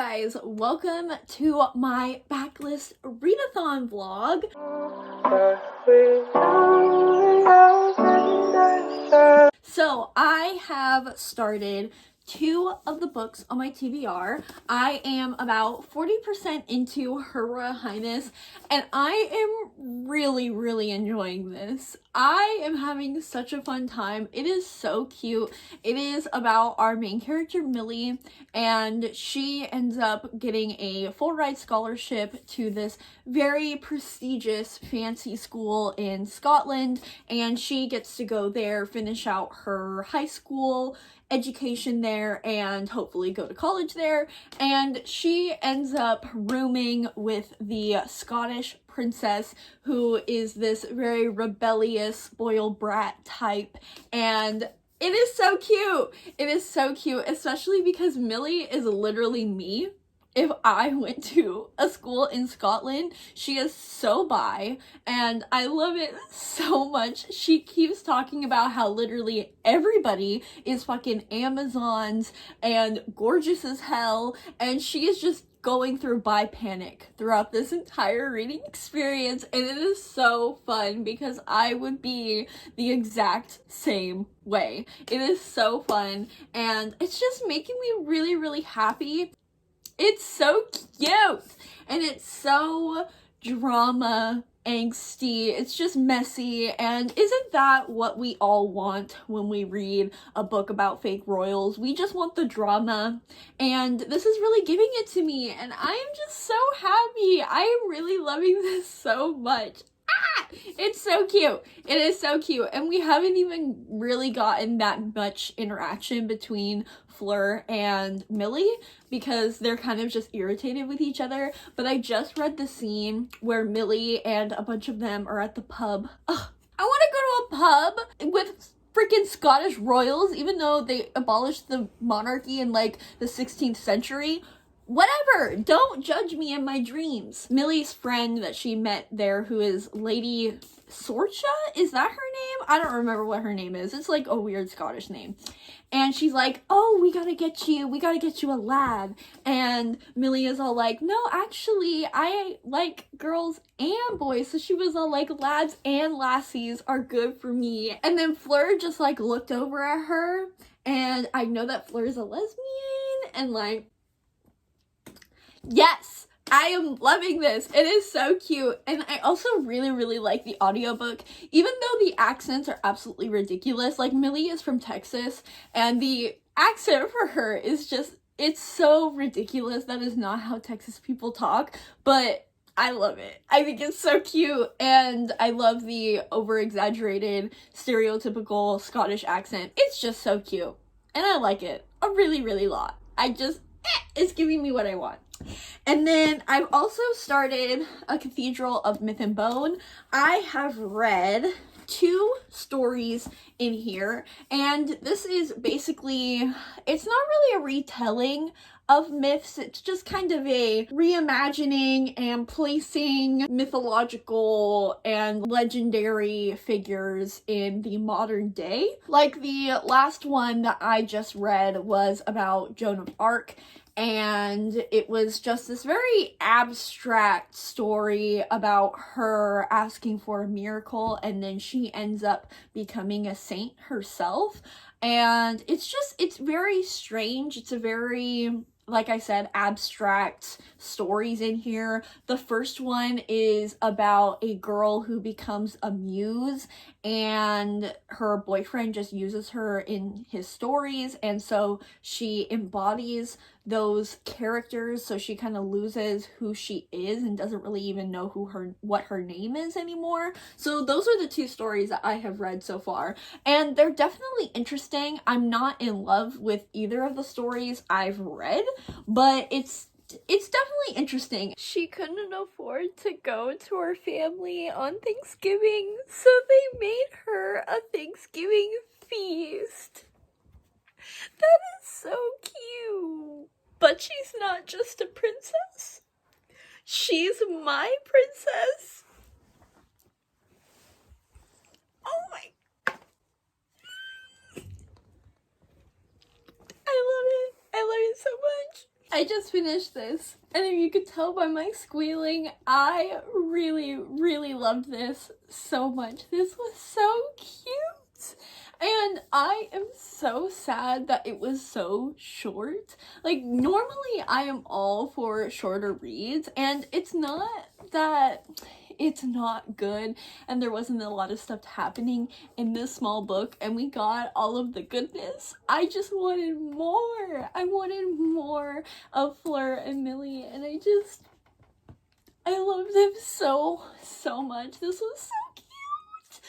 guys, welcome to my Backlist Readathon vlog. So I have started 2 of the books on my TBR. I am about 40% into Her Royal Highness, and I am really enjoying this. I am having such a fun time. It is so cute. It is about our main character, Millie, and she ends up getting a full ride scholarship to this very prestigious fancy school in Scotland, and she gets to go there, finish out her high school education there, and hopefully go to college there. And she ends up rooming with the Scottish princess, who is this very rebellious spoiled brat type, and it is so cute. It is so cute, especially because Millie is literally me. If I went to a school in Scotland, she is so bi, and I love it so much. She keeps talking about how literally everybody is fucking Amazons and gorgeous as hell, and she is just going through bi panic throughout this entire reading experience, and it is so fun because I would be the exact same way. It is so fun, and it's just making me really happy. It's so cute, and it's so drama angsty. It's just messy, and isn't that what we all want when we read a book about fake royals? We just want the drama, and this is really giving it to me, and I am just so happy. I am really loving this so much. It's so cute. It is so cute, and we haven't even really gotten that much interaction between Fleur and Millie because they're kind of just irritated with each other. But I just read the scene where Millie and a bunch of them are at the pub. Ugh, I want to go to a pub with freaking Scottish royals, even though they abolished the monarchy in like the 16th century. Whatever, don't judge me in my dreams. Millie's friend that she met there, who is Lady Sorcha, is that her name? I don't remember what her name is. It's like a weird Scottish name. And she's like, oh, we gotta get you a lad. And Millie is all like, no, actually, I like girls and boys. So she was all like, lads and lassies are good for me. And then Fleur just like looked over at her, and I know that Fleur is a lesbian, and like, yes, I am loving this. It is so cute. And I also really like the audiobook, even though the accents are absolutely ridiculous. Like, Millie is from Texas, and the accent for her is just, it's so ridiculous. That is not how Texas people talk, but I love it. I think it's so cute, and I love the over-exaggerated, stereotypical Scottish accent. It's just so cute, and I like it a really lot. It's giving me what I want. And then I've also started A Cathedral of Myth and Bone. I have read 2 stories in here, and this is basically, it's not really a retelling of myths. It's just kind of a reimagining and placing mythological and legendary figures in the modern day. Like, the last one that I just read was about Joan of Arc, and it was just this very abstract story about her asking for a miracle, and then she ends up becoming a saint herself. And it's very strange. It's a very, like I said, abstract stories in here. The first one is about a girl who becomes a muse, and her boyfriend just uses her in his stories, and so she embodies those characters, so she kind of loses who she is and doesn't really even know what her name is anymore. So those are the 2 stories that I have read so far, and they're definitely interesting. I'm not in love with either of the stories I've read, but it's definitely interesting. She couldn't afford to go to her family on Thanksgiving, so they made her a Thanksgiving feast. That is so cute. But she's not just a princess. She's my princess. Oh my. I love it. I love it so much. I just finished this, and if you could tell by my squealing, I really, really loved this so much. This was so cute, and I am so sad that it was so short. Like, normally I am all for shorter reads, and it's not that it's not good and there wasn't a lot of stuff happening in this small book and we got all of the goodness. I just wanted more. I wanted more of Fleur and Millie, and I loved them so much. This was so cute.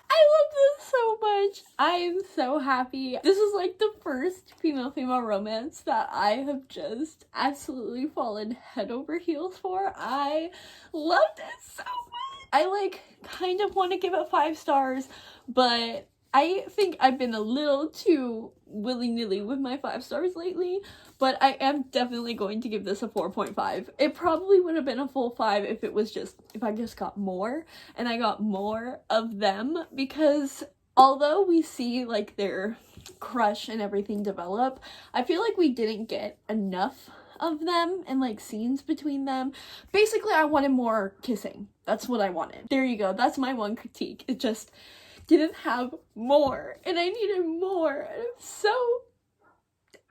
I love this so much. I'm so happy. This is like the first female romance that I have just absolutely fallen head over heels for. I loved it so much. I like kind of want to give it 5 stars, but I think I've been a little too willy-nilly with my 5 stars lately, but I am definitely going to give this a 4.5. It probably would have been a full 5 if I just got more, and I got more of them, because although we see like their crush and everything develop, I feel like we didn't get enough of them and like scenes between them. Basically, I wanted more kissing. That's what I wanted. There you go. That's my one critique. It just didn't have more, and I needed more, and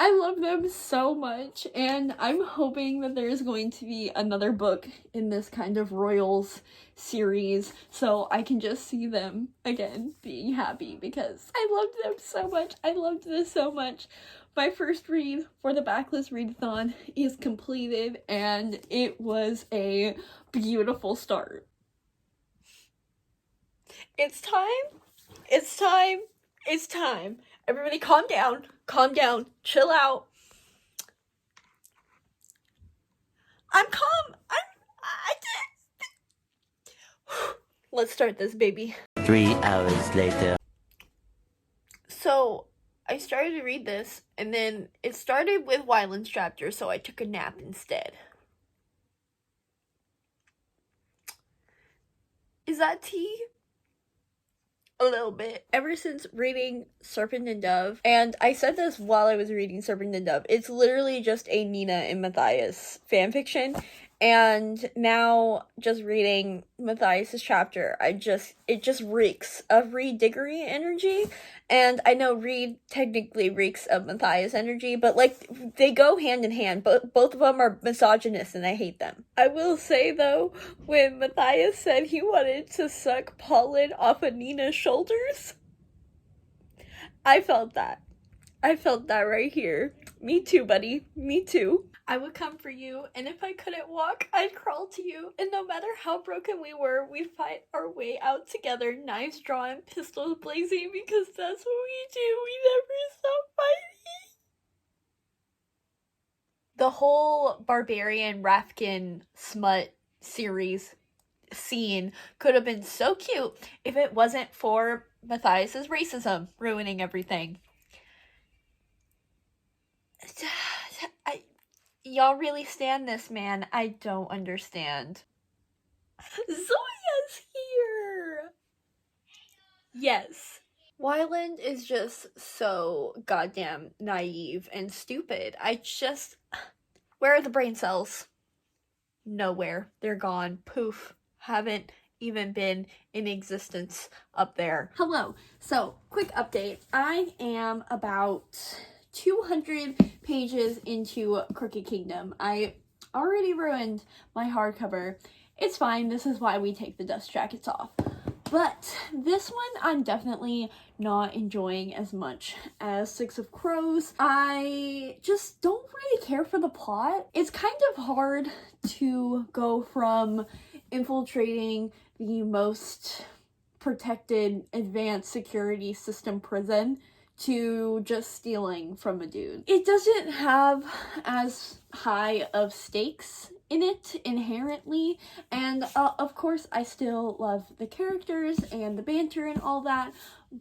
I love them so much, and I'm hoping that there's going to be another book in this kind of Royals series so I can just see them again being happy, because I loved them so much. I loved this so much. My first read for the Backlist Readathon is completed, and it was a beautiful start. It's time. It's time. It's time. Everybody calm down. Calm down. Chill out. I'm calm. I did. Let's start this, baby. 3 hours later. So, I started to read this, and then it started with Weiland's chapter, so I took a nap instead. Is that tea? A little bit. Ever since reading Serpent and Dove, and I said this while I was reading Serpent and Dove, it's literally just a Mina and Mathias fanfiction, and now just reading Mathias' chapter, it just reeks of Reed Diggory energy, and I know Reed technically reeks of Mathias energy, but like, they go hand in hand, but both of them are misogynist, and I hate them. I will say though, when Mathias said he wanted to suck pollen off of Nina's shoulders, I felt that. I felt that right here. Me too, buddy. Me too. I would come for you, and if I couldn't walk, I'd crawl to you, and no matter how broken we were, we'd fight our way out together, knives drawn, pistols blazing, because that's what we do. We never stop fighting. The whole Barbarian Rafkin smut series scene could have been so cute if it wasn't for Mathias's racism ruining everything. Y'all really stand this man. I don't understand. Zoya's here! Yes. Weiland is just so goddamn naive and stupid. Where are the brain cells? Nowhere. They're gone. Poof. Haven't even been in existence up there. Hello. So, quick update. I am about 200 pages into Crooked Kingdom. I already ruined my hardcover. It's fine, this is why we take the dust jackets off. But this one I'm definitely not enjoying as much as Six of Crows. I just don't really care for the plot. It's kind of hard to go from infiltrating the most protected advanced security system prison to just stealing from a dude. It doesn't have as high of stakes in it inherently, and of course I still love the characters and the banter and all that,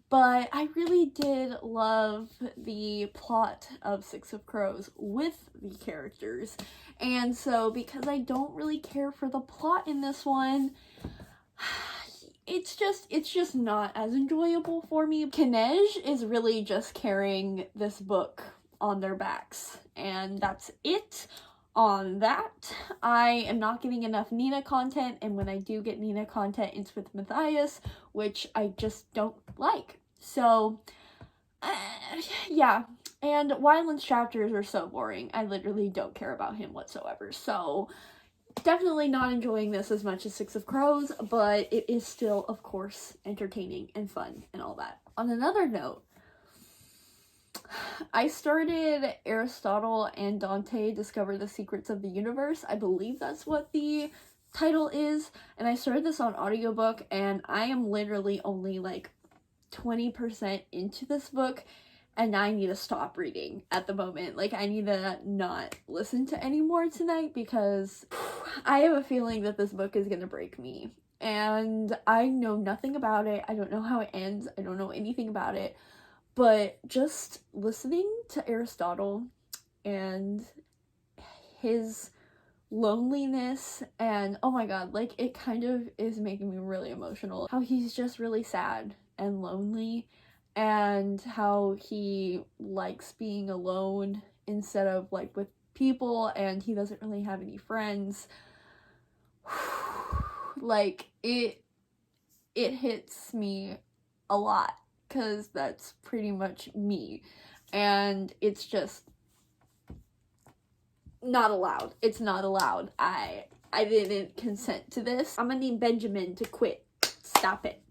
but I really did love the plot of Six of Crows with the characters, and so because I don't really care for the plot in this one, it's just not as enjoyable for me. Kinej is really just carrying this book on their backs. And that's it on that. I am not getting enough Nina content, and when I do get Nina content, it's with Mathias, which I just don't like. So, yeah. And Weiland's chapters are so boring. I literally don't care about him whatsoever. So, definitely not enjoying this as much as Six of Crows, but it is still, of course, entertaining and fun and all that. On another note, I started Aristotle and Dante Discover the Secrets of the Universe. I believe that's what the title is. And I started this on audiobook, and I am literally only like 20% into this book, and I need to stop reading at the moment. Like, I need to not listen to any more tonight because I have a feeling that this book is gonna break me. And I know nothing about it. I don't know how it ends. I don't know anything about it. But just listening to Aristotle and his loneliness, and oh my god, like, it kind of is making me really emotional. How he's just really sad and lonely, and how he likes being alone instead of like with people, and he doesn't really have any friends. Like, it hits me a lot, because that's pretty much me, and it's just not allowed. It's not allowed. I didn't consent to this. I'm gonna need Benjamin to quit. Stop it.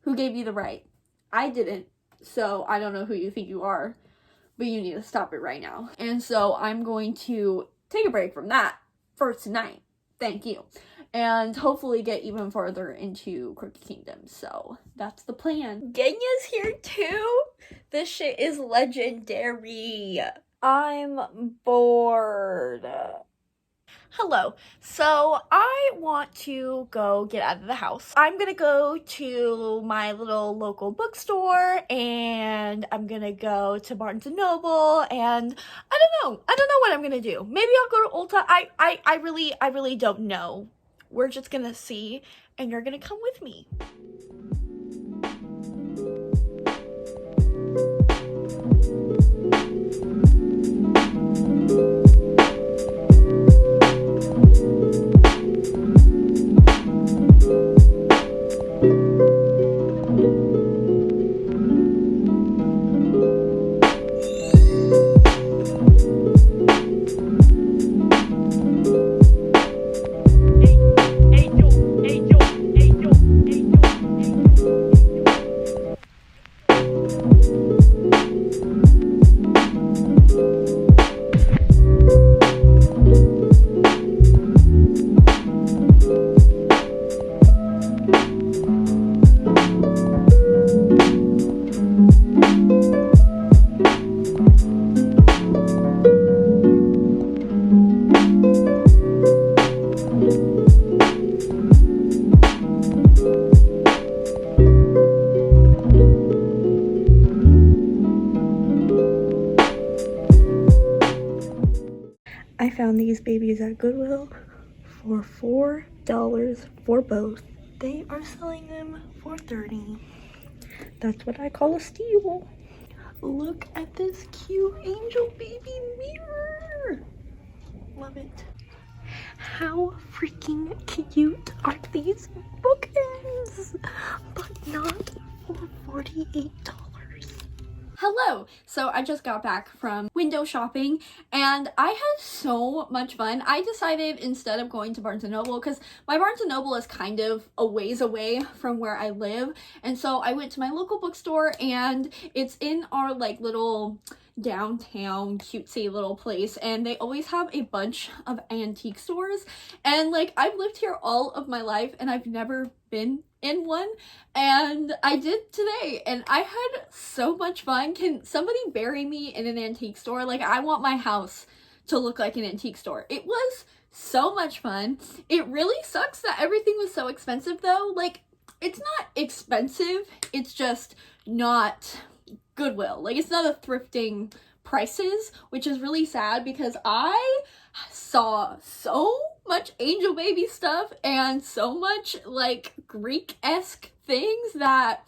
Who gave you the right? I didn't, so I don't know who you think you are, but you need to stop it right now. And so I'm going to take a break from that for tonight. Thank you. And hopefully get even farther into Crooked Kingdom. So that's the plan. Genya's here too? This shit is legendary. I'm bored. Hello. So I want to go get out of the house. I'm gonna go to my little local bookstore, and I'm gonna go to Barnes and Noble, and I don't know what I'm gonna do. Maybe I'll go to Ulta. I really don't know. We're just gonna see, and you're gonna come with me. I found these babies at Goodwill for $4 for both. They are selling them for $30. That's what I call a steal. Look at this cute angel baby mirror. Love it. How freaking cute are these bookends? But not for $48. Hello! So I just got back from window shopping, and I had so much fun. I decided instead of going to Barnes & Noble, because my Barnes & Noble is kind of a ways away from where I live, and so I went to my local bookstore, and it's in our like little downtown cutesy little place, and they always have a bunch of antique stores, and like, I've lived here all of my life and I've never been in one, and I did today, and I had so much fun. Can somebody bury me in an antique store? Like, I want my house to look like an antique store. It was so much fun. It really sucks that everything was so expensive though. Like, it's not expensive, it's just not Goodwill. Like, it's not a thrifting prices, which is really sad because I saw so much angel baby stuff and so much like Greek-esque things that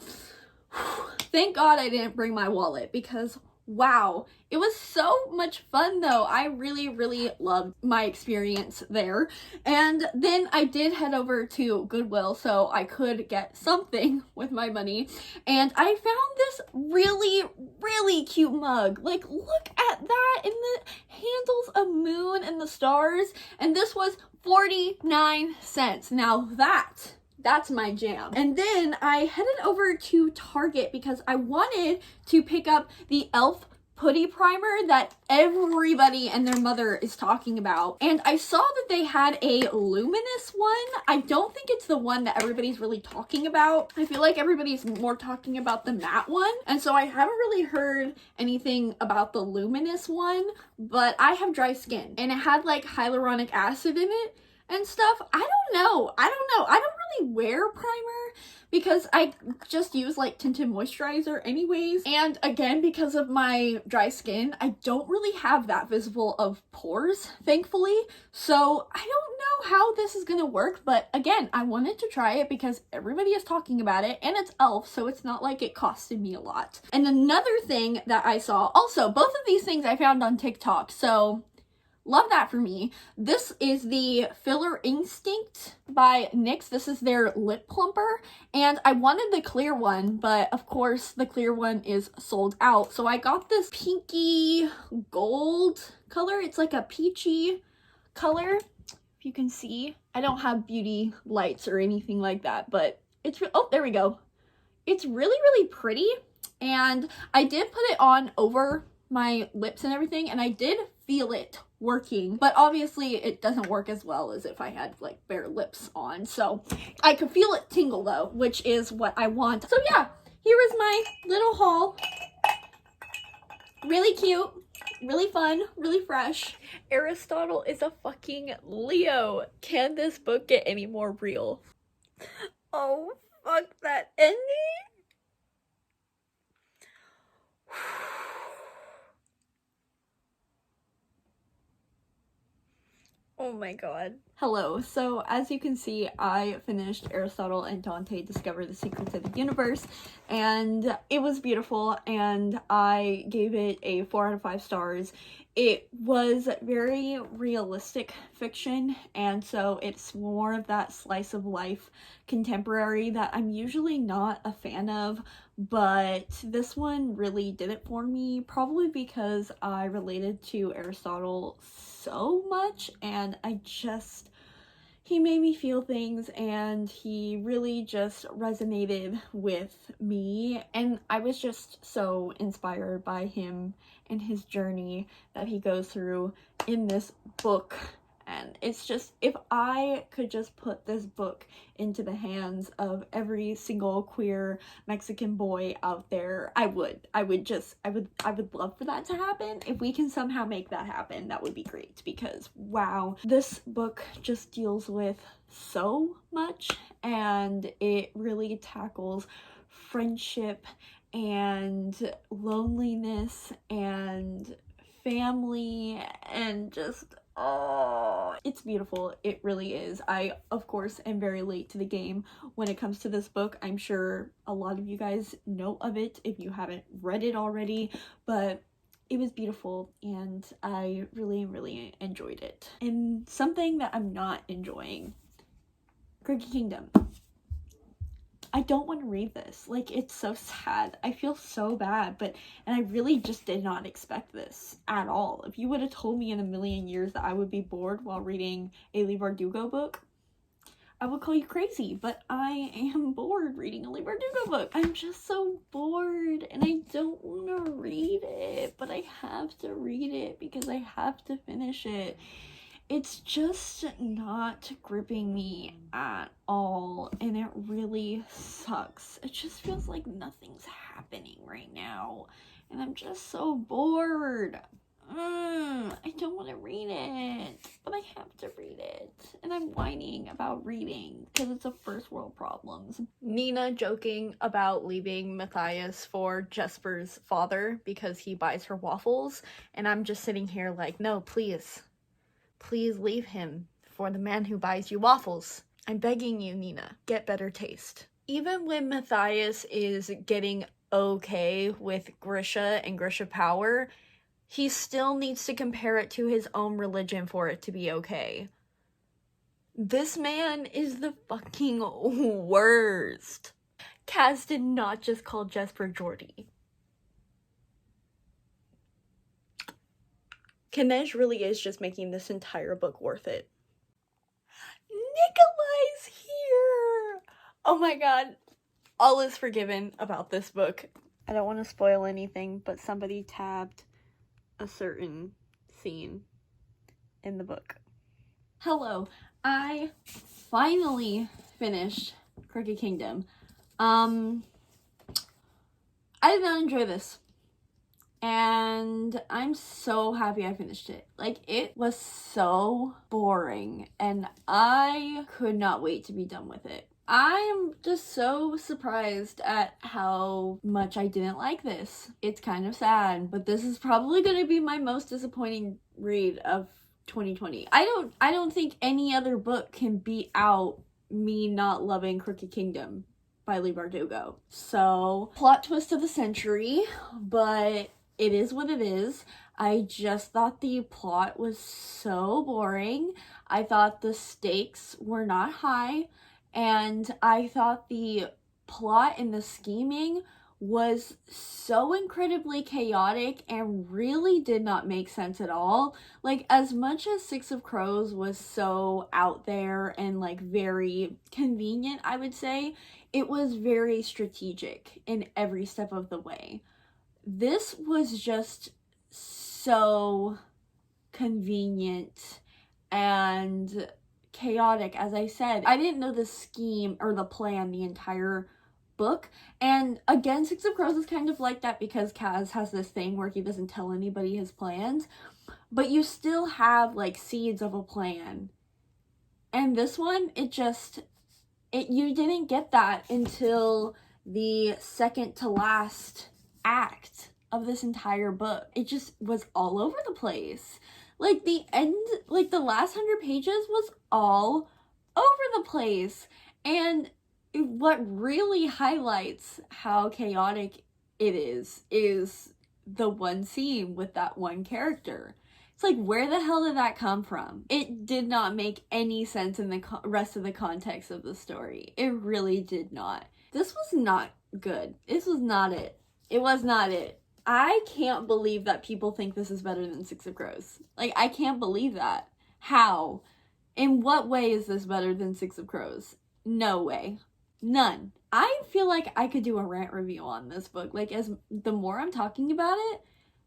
thank God I didn't bring my wallet, because Wow, it was so much fun though. I really loved my experience there. And then I did head over to Goodwill so I could get something with my money. And I found this really cute mug. Like, look at that, and the handles a moon and the stars. And this was 49 cents. Now that's my jam. And then I headed over to Target because I wanted to pick up the e.l.f. putty primer that everybody and their mother is talking about. And I saw that they had a luminous one. I don't think it's the one that everybody's really talking about. I feel like everybody's more talking about the matte one. And so I haven't really heard anything about the luminous one, but I have dry skin and it had like hyaluronic acid in it and stuff. I don't know. I don't really wear primer because I just use like tinted moisturizer anyways. And again, because of my dry skin, I don't really have that visible of pores, thankfully. So I don't know how this is gonna work, but again, I wanted to try it because everybody is talking about it and it's e.l.f., so it's not like it costed me a lot. And another thing that I saw, also, both of these things I found on TikTok, so love that for me. This is the Filler Instinct by NYX. This is their lip plumper. And I wanted the clear one, but of course the clear one is sold out. So I got this pinky gold color. It's like a peachy color, if you can see. I don't have beauty lights or anything like that, but it's, oh, there we go. It's really pretty. And I did put it on over my lips and everything, and I did feel it working, but obviously it doesn't work as well as if I had like bare lips on. So I could feel it tingle though, which is what I want. So yeah, here is my little haul. Really cute, really fun, really fresh. Aristotle is a fucking Leo. Can this book get any more real? Oh, fuck that ending. Oh my god. Hello, so as you can see, I finished Aristotle and Dante Discover the Secrets of the Universe, and it was beautiful, and I gave it a 4 out of 5 stars. It was very realistic fiction, and so it's more of that slice of life contemporary that I'm usually not a fan of, but this one really did it for me, probably because I related to Aristotle so much, and he made me feel things, and he really just resonated with me, and I was just so inspired by him and his journey that he goes through in this book. And it's just, if I could just put this book into the hands of every single queer Mexican boy out there, I would love for that to happen. If we can somehow make that happen, that would be great, because wow, this book just deals with so much, and it really tackles friendship and loneliness and family and just, oh, it's beautiful. It really is. I, of course, am very late to the game when it comes to this book. I'm sure a lot of you guys know of it if you haven't read it already, but it was beautiful and I really enjoyed it. And something that I'm not enjoying, Crooked Kingdom. I don't want to read this. Like, it's so sad. I feel so bad, and I really just did not expect this at all. If you would have told me in a million years that I would be bored while reading a Leigh Bardugo book, I would call you crazy, but I am bored reading a Leigh Bardugo book. I'm just so bored, and I don't want to read it, but I have to read it because I have to finish it. It's just not gripping me at all, and it really sucks. It just feels like nothing's happening right now, and I'm just so bored. I don't want to read it, but I have to read it, and I'm whining about reading because it's a first world problems. Nina joking about leaving Mathias for Jesper's father because he buys her waffles, and I'm just sitting here like, no, please leave him for the man who buys you waffles. I'm begging you, Nina, get better taste. Even when Mathias is getting okay with Grisha and Grisha power, he still needs to compare it to his own religion for it to be okay. This man is the fucking worst. Kaz did not just call Jesper Jordy. Kanej really is just making this entire book worth it. Nikolai's here! Oh my god. All is forgiven about this book. I don't want to spoil anything, but somebody tabbed a certain scene in the book. Hello. I finally finished Crooked Kingdom. I did not enjoy this. And I'm so happy I finished it. Like, it was so boring, and I could not wait to be done with it. I am just so surprised at how much I didn't like this. It's kind of sad, but this is probably going to be my most disappointing read of 2020. I don't think any other book can beat out me not loving Crooked Kingdom by Leigh Bardugo. So, plot twist of the century, but it is what it is. I just thought the plot was so boring. I thought the stakes were not high, and I thought the plot and the scheming was so incredibly chaotic and really did not make sense at all. Like, as much as Six of Crows was so out there and like very convenient, I would say, it was very strategic in every step of the way. This was just so convenient and chaotic. As I said, I didn't know the scheme or the plan the entire book. And again, Six of Crows is kind of like that because Kaz has this thing where he doesn't tell anybody his plans, but you still have like seeds of a plan. And this one, you didn't get that until the second to last act of this entire book. It just was all over the place. Like, the end, like the last 100 pages was all over the place. And what really highlights how chaotic it is the one scene with that one character. It's like, where the hell did that come from? It did not make any sense in the rest of the context of the story. It really did not. This was not good. This was not it. It was not it. I can't believe that people think this is better than Six of Crows. Like, I can't believe that. How? In what way is this better than Six of Crows? No way. None. I feel like I could do a rant review on this book. Like, as the more I'm talking about it,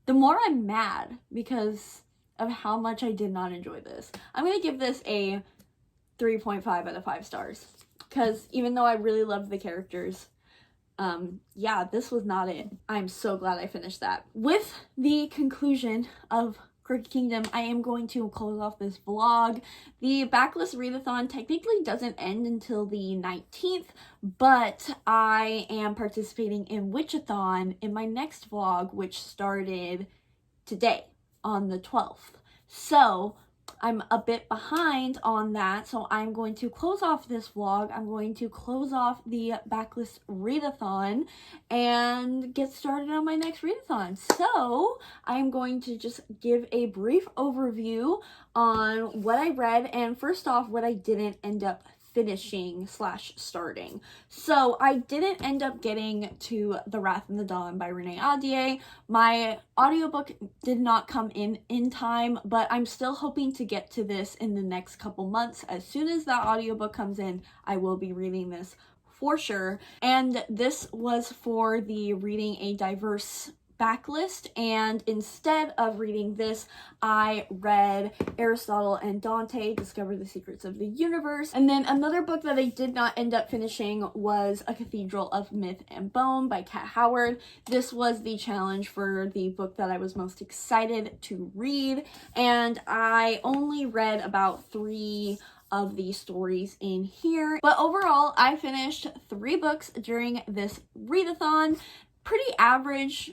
the more I'm mad because of how much I did not enjoy this. I'm going to give this a 3.5 out of 5 stars. Because even though I really loved the characters, yeah, this was not it. I'm so glad I finished that. With the conclusion of Crooked Kingdom, I am going to close off this vlog. The Backlist Readathon technically doesn't end until the 19th, but I am participating in Witchathon in my next vlog, which started today on the 12th. So I'm a bit behind on that, so I'm going to close off this vlog. I'm going to close off the Backlist Readathon and get started on my next readathon. So I'm going to just give a brief overview on what I read, and first off, what I didn't end up finishing / starting. So I didn't end up getting to The Wrath and the Dawn by Renee Ahdieh. My audiobook did not come in time, but I'm still hoping to get to this in the next couple months. As soon as that audiobook comes in, I will be reading this for sure. And this was for the Reading a Diverse backlist, and instead of reading this, I read Aristotle and Dante, Discover the Secrets of the Universe. And then another book that I did not end up finishing was A Cathedral of Myth and Bone by Kat Howard. This was the challenge for the book that I was most excited to read, and I only read about 3 of the stories in here. But overall, I finished 3 books during this readathon. Pretty average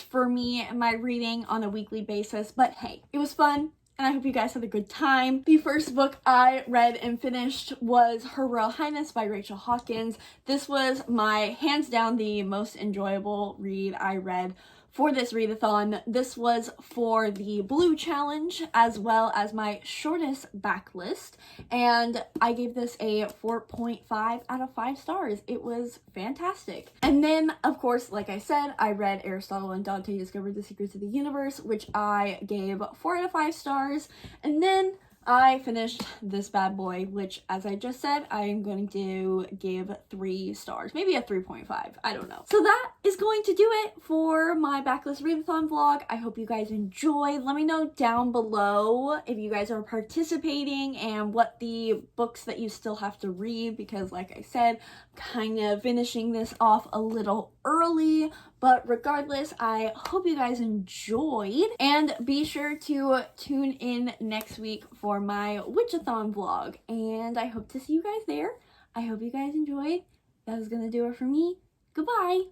for me and my reading on a weekly basis, but hey, it was fun. and I hope you guys had a good time. The first book I read and finished was Her Royal Highness by Rachel Hawkins. This was my hands down the most enjoyable read I read for this readathon. This was for the Blue Challenge as well as my shortest backlist, and I gave this a 4.5 out of 5 stars. It was fantastic. And then, of course, like I said, I read Aristotle and Dante Discovered the Secrets of the Universe, which I gave 4 out of 5 stars. And then I finished this bad boy, which, as I just said, I am going to give 3 stars. Maybe a 3.5. I don't know. So that is going to do it for my Backlist Readathon vlog. I hope you guys enjoyed. Let me know down below if you guys are participating and what the books that you still have to read, because like I said, kind of finishing this off a little early. But regardless, I hope you guys enjoyed, and be sure to tune in next week for my Witchathon vlog, and I hope to see you guys there. I hope you guys enjoyed. That is gonna do it for me. Goodbye!